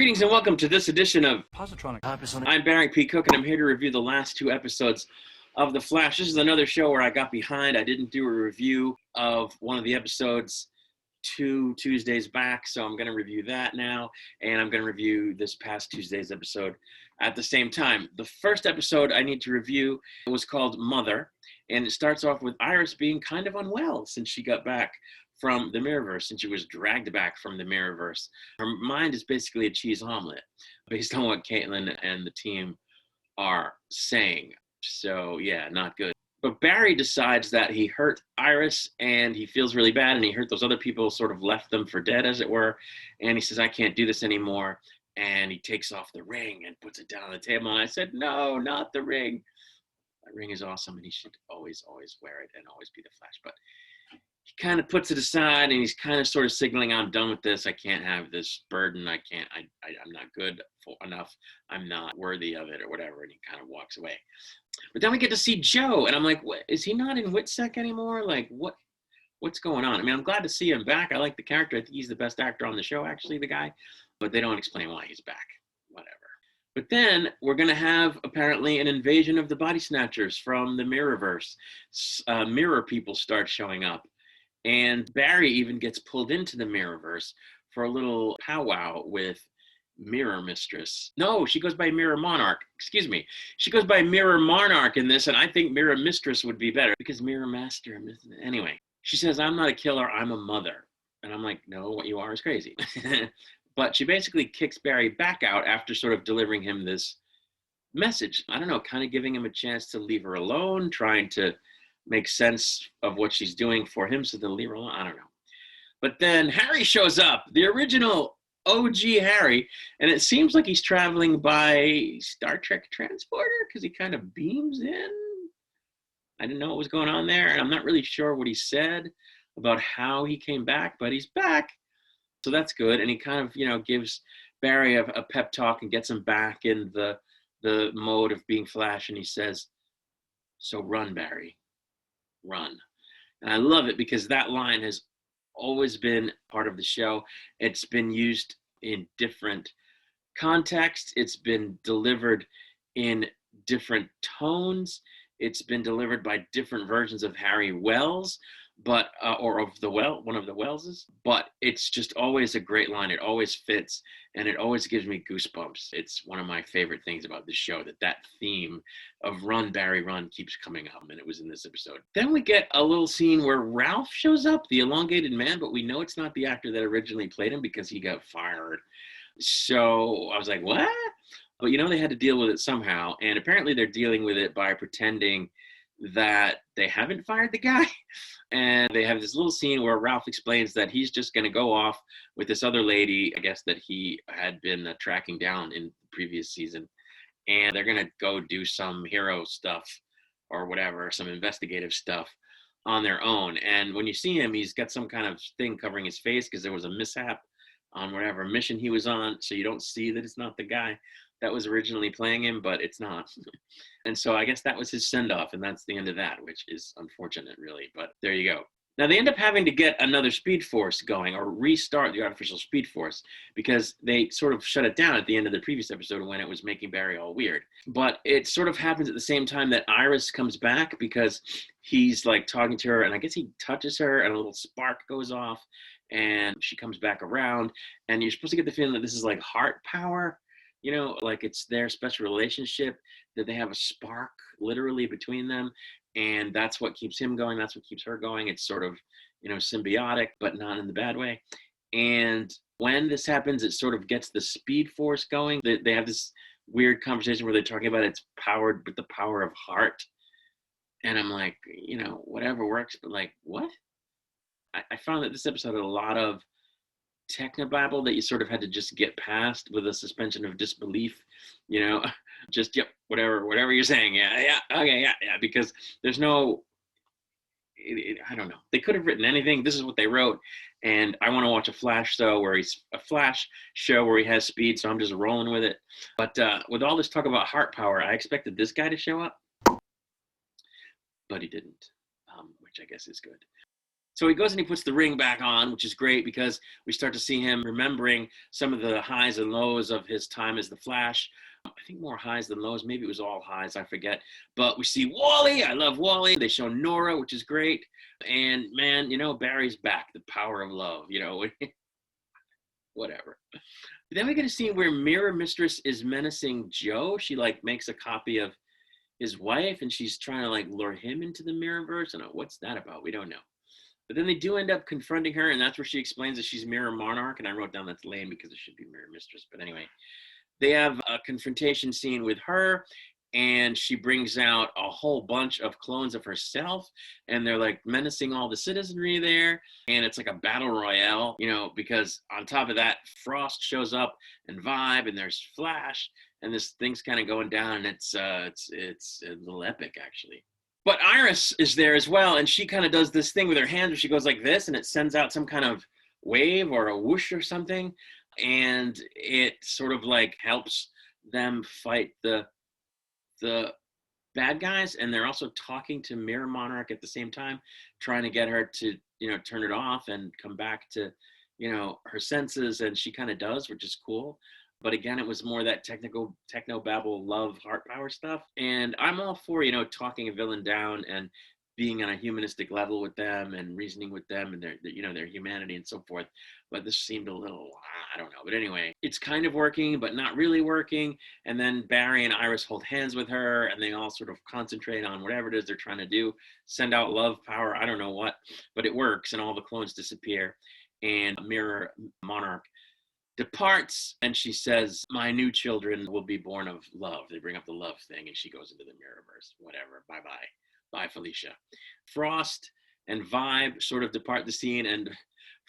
Greetings and welcome to this edition of Positronic. I'm Barry P. Cook, and I'm here to review the last two episodes of The Flash. This is another show where I got behind. I didn't do a review of one of the episodes 2 Tuesdays back, so I'm going to review that now, and I'm going to review this past Tuesday's episode at the same time. The first episode I need to review was called Mother, and it starts off with Iris being kind of unwell since she got back from the Mirrorverse, since she was dragged back from the Mirrorverse. Her mind is basically a cheese omelet based on what Caitlin and the team are saying. So yeah, not good. But Barry decides that he hurt Iris and he feels really bad, and he hurt those other people, sort of left them for dead, as it were. And he says, I can't do this anymore. And he takes off the ring and puts it down on the table. And I said, no, not the ring. That ring is awesome, and he should always wear it and always be the Flash. But he kind of puts it aside, and he's kind of sort of signaling, I'm done with this. I can't have this burden. I'm not good enough. I'm not worthy of it, or whatever. And he kind of walks away. But then we get to see Joe, and I'm like, what, is he not in WITSEC anymore? Like, what's going on? I mean, I'm glad to see him back. I like the character. I think he's the best actor on the show, actually, the guy. But they don't explain why he's back. Whatever. But then we're going to have, apparently, an invasion of the Body Snatchers from the Mirrorverse. Mirror people start showing up. And Barry even gets pulled into the Mirrorverse for a little powwow with Mirror Mistress. No, she goes by Mirror Monarch. Excuse me. She goes by Mirror Monarch in this, and I think Mirror Mistress would be better because Mirror Master. Anyway, she says, I'm not a killer, I'm a mother. And I'm like, no, what you are is crazy. But she basically kicks Barry back out after sort of delivering him this message. I don't know, kind of giving him a chance to leave her alone, trying to make sense of what she's doing for him so they'll leave her alone. I don't know. But then Harry shows up, the original OG Harry, and it seems like he's traveling by Star Trek transporter because he kind of beams in. I didn't know what was going on there, and I'm not really sure what he said about how he came back, but he's back. So that's good. And he kind of, gives Barry a pep talk and gets him back in the mode of being Flash. And he says, so run, Barry, run. And I love it because that line has always been part of the show. It's been used in different contexts. It's been delivered in different tones. It's been delivered by different versions of Harry Wells, but or of one of the Welleses. But it's just always a great line. It always fits, and it always gives me goosebumps. It's one of my favorite things about this show, that theme of run, Barry, run keeps coming up, and it was in this episode. Then we get a little scene where Ralph shows up, the elongated man, but we know it's not the actor that originally played him because he got fired. So I was like, what? But they had to deal with it somehow, and apparently they're dealing with it by pretending that they haven't fired the guy. And they have this little scene where Ralph explains that he's just going to go off with this other lady, I guess, that he had been tracking down in the previous season. And they're going to go do some hero stuff or whatever, some investigative stuff on their own. And when you see him, he's got some kind of thing covering his face because there was a mishap on whatever mission he was on. So you don't see that it's not the guy that was originally playing him, but it's not. And so I guess that was his send-off, and that's the end of that, which is unfortunate, really, but there you go. Now, they end up having to get another Speed Force going, or restart the artificial Speed Force, because they sort of shut it down at the end of the previous episode when it was making Barry all weird. But it sort of happens at the same time that Iris comes back, because he's, talking to her, and I guess he touches her, and a little spark goes off, and she comes back around, and you're supposed to get the feeling that this is like heart power, it's their special relationship, that they have a spark literally between them. And that's what keeps him going. That's what keeps her going. It's sort of, symbiotic, but not in the bad way. And when this happens, it sort of gets the Speed Force going. They have this weird conversation where they're talking about it's powered with the power of heart. And I'm like, whatever works, but what? I found that this episode had a lot of technobabble that you sort of had to just get past with a suspension of disbelief, just, yep, whatever you're saying. Yeah, okay, yeah, because there's no, I don't know. They could have written anything. This is what they wrote. And I want to watch a Flash show where he has speed, so I'm just rolling with it. But with all this talk about heart power, I expected this guy to show up, but he didn't, which I guess is good. So he goes and he puts the ring back on, which is great because we start to see him remembering some of the highs and lows of his time as the Flash. I think more highs than lows. Maybe it was all highs, I forget. But we see Wally. I love Wally. They show Nora, which is great. And man, Barry's back. The power of love, whatever. But then we get a scene where Mirror Mistress is menacing Joe. She makes a copy of his wife and she's trying to lure him into the Mirrorverse. I don't know, what's that about? We don't know. But then they do end up confronting her, and that's where she explains that she's Mirror Monarch, and I wrote down that's lame because it should be Mirror Mistress. But anyway, they have a confrontation scene with her, and she brings out a whole bunch of clones of herself, and they're menacing all the citizenry there, and it's like a battle royale, because on top of that, Frost shows up, and Vibe, and there's Flash, and this thing's kind of going down, and it's a little epic, actually. But Iris is there as well, and she kind of does this thing with her hands where she goes like this, and it sends out some kind of wave or a whoosh or something, and it sort of helps them fight the bad guys, and they're also talking to Mirror Monarch at the same time, trying to get her to turn it off and come back to her senses, and she kind of does, which is cool. But again, it was more that techno babble, love, heart power stuff. And I'm all for, talking a villain down and being on a humanistic level with them and reasoning with them and their humanity and so forth. But this seemed a little, I don't know. But anyway, it's kind of working, but not really working. And then Barry and Iris hold hands with her and they all sort of concentrate on whatever it is they're trying to do, send out love, power, I don't know what, but it works and all the clones disappear. And Mirror Monarch departs, and she says, my new children will be born of love. They bring up the love thing, and she goes into the Mirrorverse. Whatever. Bye-bye. Bye, Felicia. Frost and Vibe sort of depart the scene, and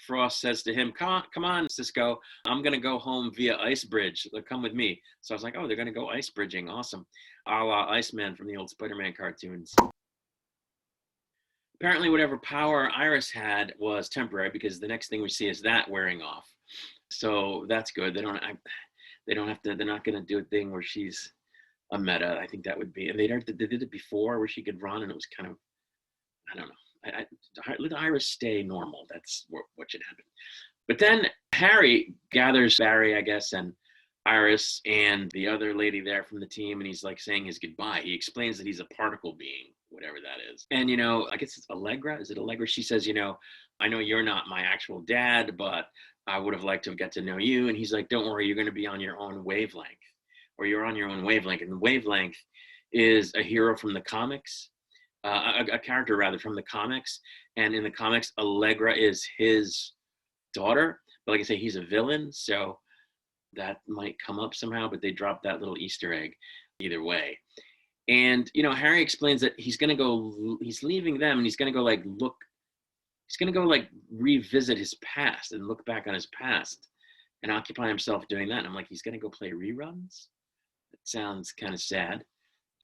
Frost says to him, come on, Cisco. I'm going to go home via Ice Bridge. Come with me. So I was like, oh, they're going to go ice bridging. Awesome. A la Iceman from the old Spider-Man cartoons. Apparently, whatever power Iris had was temporary because the next thing we see is that wearing off. So that's good. They don't have to. They're not going to do a thing where she's a meta. I think that would be. And they did it before where she could run, and it was kind of, I don't know. Let Iris stay normal. That's what should happen. But then Harry gathers Barry, I guess, and Iris and the other lady there from the team, and he's saying his goodbye. He explains that he's a particle being, whatever that is. And I guess it's Allegra. Is it Allegra? She says, I know you're not my actual dad, but I would have liked to have got to know you. And he's like, don't worry, you're going to be on your own wavelength, or you're on your own wavelength. And the wavelength is a hero from the comics, a character rather from the comics. And in the comics, Allegra is his daughter. But like I say, he's a villain. So that might come up somehow, but they dropped that little Easter egg either way. And, Harry explains that he's leaving them and he's going to go he's going to go revisit his past and look back on his past and occupy himself doing that. And I'm like, he's going to go play reruns? That sounds kind of sad.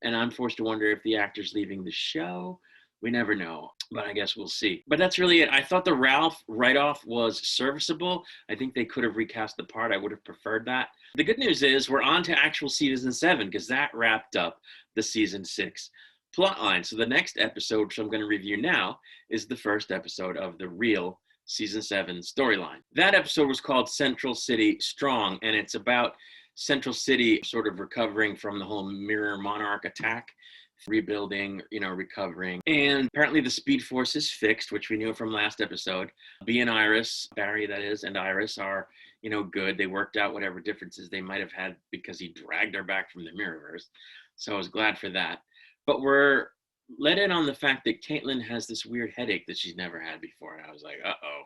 And I'm forced to wonder if the actor's leaving the show. We never know, but I guess we'll see. But that's really it. I thought the Ralph write-off was serviceable. I think they could have recast the part. I would have preferred that. The good news is we're on to actual season 7 because that wrapped up the season 6 plotline. So the next episode, which I'm going to review now, is the first episode of the real season 7 storyline. That episode was called Central City Strong, and it's about Central City sort of recovering from the whole Mirror Monarch attack, rebuilding, recovering. And apparently the Speed Force is fixed, which we knew from last episode. B and Iris, Barry that is, and Iris are, good. They worked out whatever differences they might have had because he dragged her back from the Mirrorverse. So I was glad for that. But we're let in on the fact that Caitlin has this weird headache that she's never had before. And I was like, uh-oh,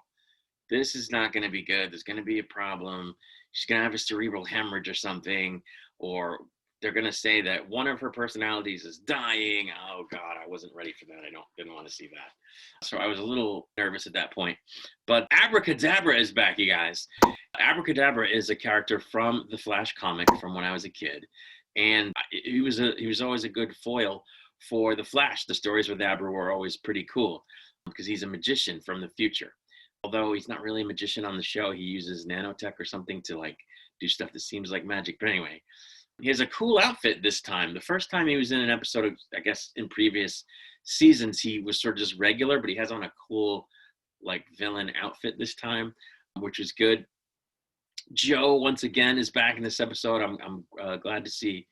this is not going to be good. There's going to be a problem. She's going to have a cerebral hemorrhage or something, or they're going to say that one of her personalities is dying. Oh God, I wasn't ready for that. Didn't want to see that. So I was a little nervous at that point. But Abracadabra is back, you guys. Abracadabra is a character from the Flash comic from when I was a kid. And he was always a good foil for the Flash. The stories with Abra were always pretty cool because he's a magician from the future. Although he's not really a magician on the show, he uses nanotech or something to do stuff that seems like magic. But anyway, he has a cool outfit this time. The first time he was in an episode of, I guess, in previous seasons, he was sort of just regular, but he has on a cool like villain outfit this time, which is good. Joe once again is back in this episode. I'm glad to see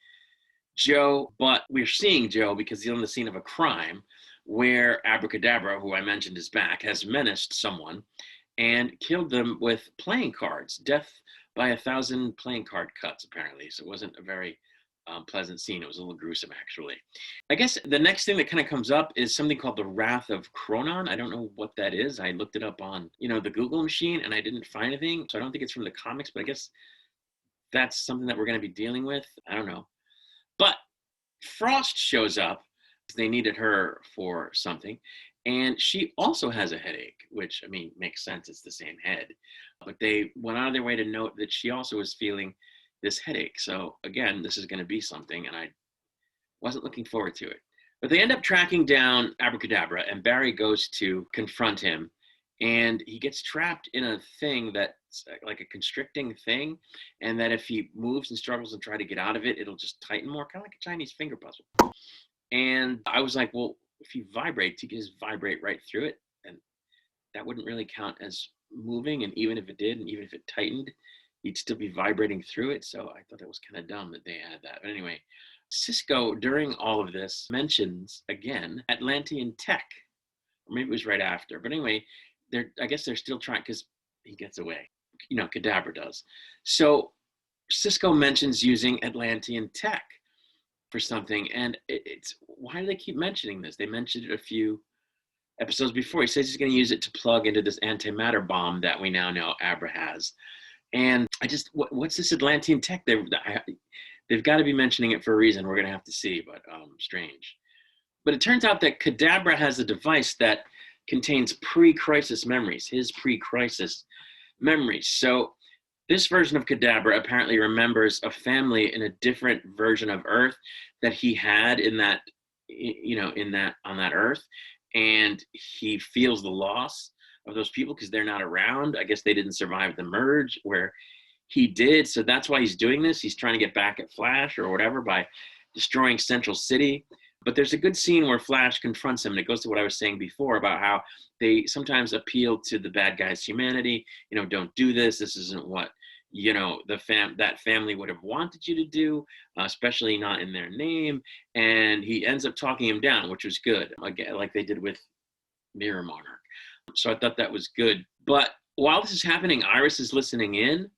Joe, but we're seeing Joe because he's on the scene of a crime where Abracadabra, who I mentioned is back, has menaced someone and killed them with playing cards. Death by 1,000 playing card cuts, apparently. So it wasn't a very pleasant scene. It was a little gruesome, actually. I guess the next thing that kind of comes up is something called the Wrath of Cronon. I don't know what that is. I looked it up on, the Google machine, and I didn't find anything. So I don't think it's from the comics, but I guess that's something that we're going to be dealing with. I don't know. But Frost shows up. They needed her for something. And she also has a headache, which, I mean, makes sense. It's the same head. But they went out of their way to note that she also was feeling this headache. So again, this is going to be something, and I wasn't looking forward to it. But they end up tracking down Abracadabra, and Barry goes to confront him, and he gets trapped in a thing that's like a constricting thing, and that if he moves and struggles and try to get out of it, it'll just tighten more, kind of like a Chinese finger puzzle. And I was like, well, if he vibrates, he can just vibrate right through it, and that wouldn't really count as moving. And even if it did, and even if it tightened, he'd still be vibrating through it. So I thought that was kind of dumb that they had that. But anyway, Cisco, during all of this, mentions again Atlantean tech, or maybe it was right after. But anyway, I guess they're still trying, because he gets away. Kadabra does. So Cisco mentions using Atlantean tech for something, and it's why do they keep mentioning this? They mentioned it a few episodes before. He says he's going to use it to plug into this antimatter bomb that we now know Abra has. And I just, what's this Atlantean tech? They've got to be mentioning it for a reason. We're going to have to see, but strange. But it turns out that Kadabra has a device that contains pre-crisis memories, his pre-crisis memories. So this version of Kadabra apparently remembers a family in a different version of Earth that he had on that Earth. And he feels the loss of those people because they're not around. I guess they didn't survive the merge where he did. So that's why he's doing this. He's trying to get back at Flash or whatever by destroying Central City. But there's a good scene where Flash confronts him, and it goes to what I was saying before about how they sometimes appeal to the bad guy's humanity. Don't do this. This isn't what, that family would have wanted you to do, especially not in their name. And he ends up talking him down, which was good, again, like they did with Mirror Monarch. So I thought that was good. But while this is happening, Iris is listening in,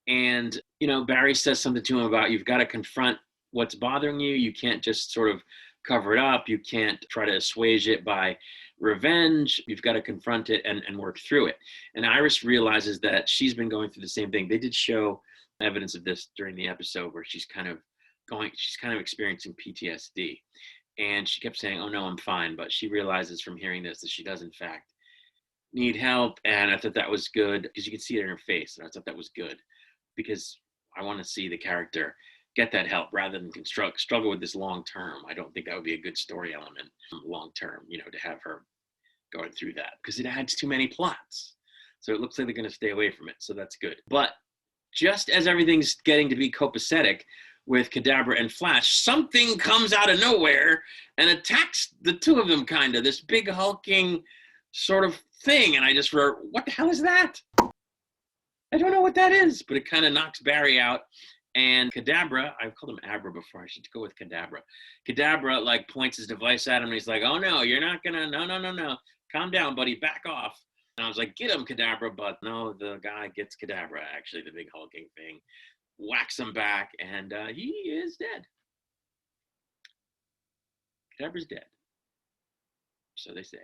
and, Barry says something to him about, you've got to confront what's bothering you. You can't just sort of cover it up. You can't try to assuage it by revenge. You've got to confront it and work through it. And Iris realizes that she's been going through the same thing. They did show evidence of this during the episode where she's kind of experiencing PTSD. And she kept saying, oh no, I'm fine. But she realizes from hearing this that she does in fact need help. And I thought that was good because you can see it in her face. And I thought that was good because I want to see the character get that help rather than struggle with this long term. I don't think that would be a good story element long term, to have her going through that because it adds too many plots. So it looks like they're going to stay away from it. So that's good. But just as everything's getting to be copacetic with Kadabra and Flash, something comes out of nowhere and attacks the two of them, kind of this big hulking sort of thing. And I just wrote, what the hell is that? I don't know what that is, but it kind of knocks Barry out. And Kadabra, I've called him Abra before. I should go with Kadabra. Kadabra points his device at him, and he's like, "Oh no, you're not gonna. No. Calm down, buddy. Back off." And I was like, "Get him, Kadabra!" But no, the guy gets Kadabra. Actually, the big hulking thing whacks him back, and he is dead. Kadabra's dead. So they say.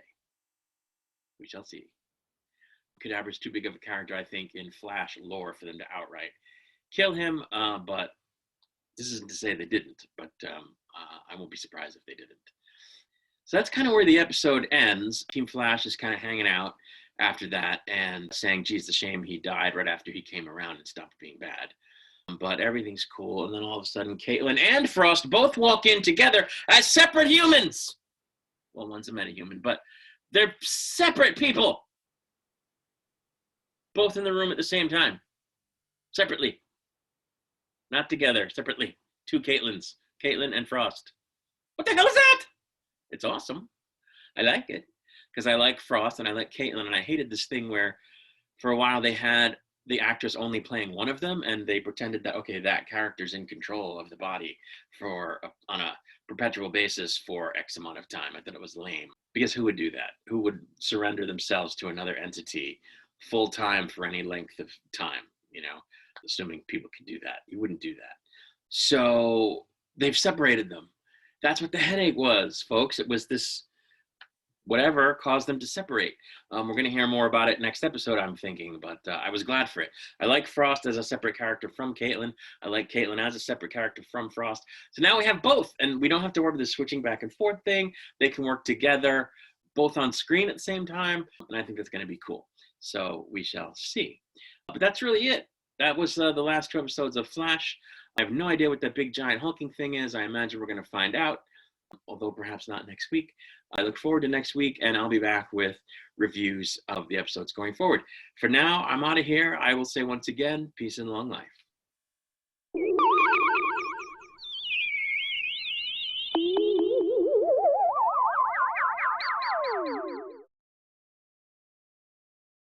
We shall see. Kadabra's too big of a character, I think, in Flash lore for them to outright kill him, but this isn't to say they didn't, but I won't be surprised if they didn't. So that's kind of where the episode ends. Team Flash is kind of hanging out after that and saying, geez, the shame he died right after he came around and stopped being bad. But everything's cool, and then all of a sudden, Caitlin and Frost both walk in together as separate humans. Well, one's a metahuman, but they're separate people. Both in the room at the same time. Separately. Not together, separately. Two Caitlins. Caitlin and Frost. What the hell is that? It's awesome. I like it. because I like Frost and I like Caitlin, and I hated this thing where for a while they had the actress only playing one of them, and they pretended that, okay, that character's in control of the body on a perpetual basis for X amount of time. I thought it was lame, because who would do that? Who would surrender themselves to another entity full time for any length of time? Assuming people could do that, you wouldn't do that. So they've separated them. That's what the headache was, folks. It was this whatever caused them to separate. We're going to hear more about it next episode, I'm thinking, but I was glad for it. I like Frost as a separate character from Caitlin. I like Caitlin as a separate character from Frost. So now we have both, and we don't have to worry about the switching back and forth thing. They can work together, both on screen at the same time, and I think that's going to be cool. So we shall see. But that's really it. That was the last 2 episodes of Flash. I have no idea what that big giant hulking thing is. I imagine we're going to find out, although perhaps not next week. I look forward to next week, and I'll be back with reviews of the episodes going forward. For now, I'm out of here. I will say once again, peace and long life.